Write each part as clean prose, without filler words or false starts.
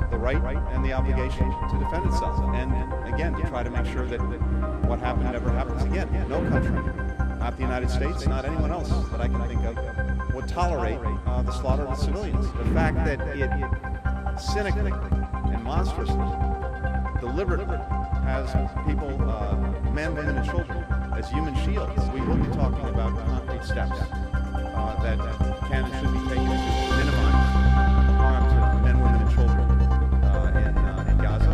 the right and the obligation to defend itself, and again, to try to make sure that what happened never happens again. No country, not the United States, not anyone else that I can think of, would tolerate the slaughter of the civilians. The fact that it cynically and monstrously, deliberately has people, men, women, and children, as human shields. We will be talking about concrete steps that can and should be taken to minimize harm to men, women, and children in Gaza.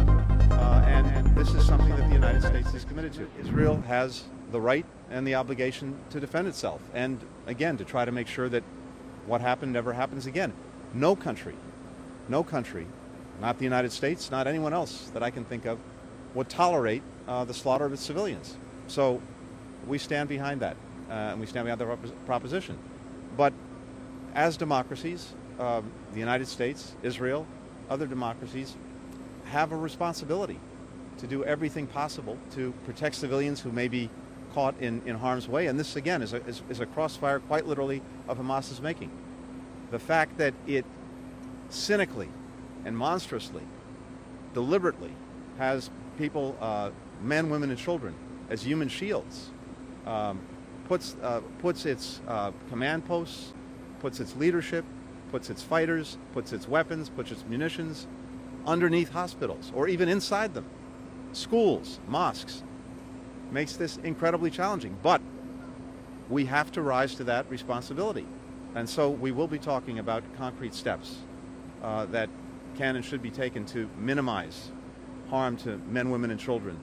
And this is something that the United States is committed to. Israel has the right and the obligation to defend itself, and again, to try to make sure that what happened never happens again. No country, not the United States, not anyone else that I can think of, would tolerate the slaughter of its civilians. So we stand behind that, and we stand behind the proposition. But as democracies, the United States, Israel, other democracies have a responsibility to do everything possible to protect civilians who may be caught in harm's way. And this, again, is a crossfire, quite literally, of Hamas's making. The fact that it cynically and monstrously, deliberately, has people, men, women, and children, as human shields, puts its command posts, puts its leadership, puts its fighters, puts its weapons, puts its munitions underneath hospitals, or even inside them, schools, mosques, makes this incredibly challenging. But we have to rise to that responsibility. And so we will be talking about concrete steps that can and should be taken to minimize harm to men, women, and children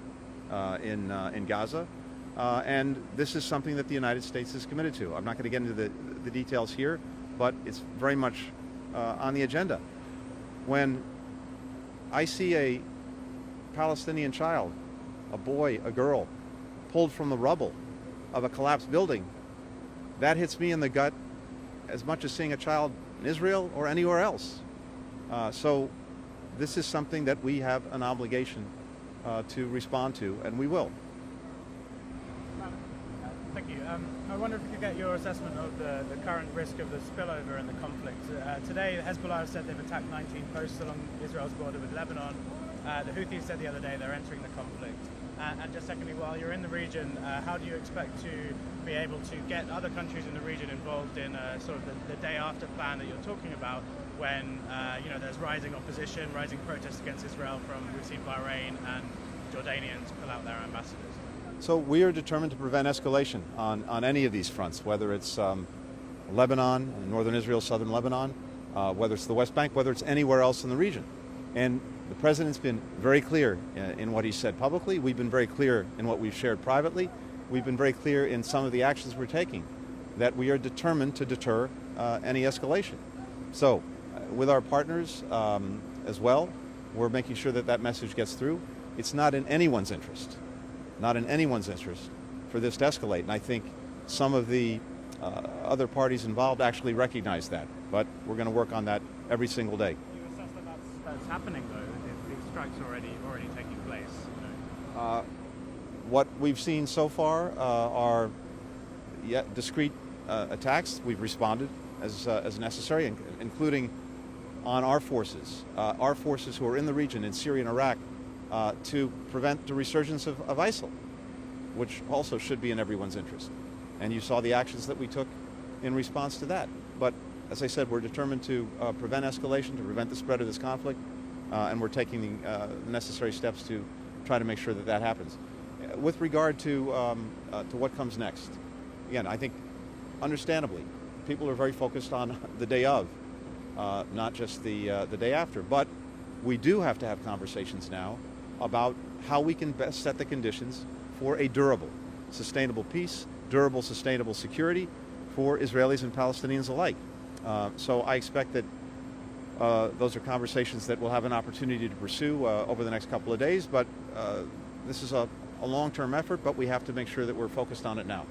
in Gaza. And this is something that the United States is committed to. I'm not going to get into the details here, but it's very much on the agenda. When I see a Palestinian child, a boy, a girl, pulled from the rubble of a collapsed building, that hits me in the gut as much as seeing a child in Israel or anywhere else. So this is something that we have an obligation to respond to, and we will. Thank you. I wonder if we could get your assessment of the current risk of the spillover in the conflict. Today, Hezbollah said they've attacked 19 posts along Israel's border with Lebanon. The Houthis said the other day they're entering the conflict. And just secondly, while you're in the region, how do you expect to be able to get other countries in the region involved in sort of the day after plan that you're talking about, when there's rising opposition, rising protests against Israel from, we've seen Bahrain and Jordanians pull out their ambassadors? So we are determined to prevent escalation on any of these fronts, whether it's Lebanon, northern Israel, southern Lebanon, whether it's the West Bank, whether it's anywhere else in the region. And the President's been very clear in what he said publicly. We've been very clear in what we've shared privately. We've been very clear in some of the actions we're taking, that we are determined to deter any escalation. So with our partners as well, we're making sure that that message gets through. It's not in anyone's interest, for this to escalate. And I think some of the other parties involved actually recognize that. But we're going to work on that every single day. You assess that that's happening, though, if these strikes are already taking place? What we've seen so far are discrete attacks. We've responded as necessary, including on our forces who are in the region in Syria and Iraq, to prevent the resurgence of ISIL, which also should be in everyone's interest. And you saw the actions that we took in response to that. But as I said, we're determined to prevent escalation, to prevent the spread of this conflict, and we're taking the necessary steps to try to make sure that that happens. With regard to what comes next, again, I think understandably, people are very focused on the day of, not just the day after. But we do have to have conversations now about how we can best set the conditions for a durable, sustainable peace, durable, sustainable security for Israelis and Palestinians alike. So I expect that those are conversations that we'll have an opportunity to pursue over the next couple of days. But this is a long-term effort, but we have to make sure that we're focused on it now.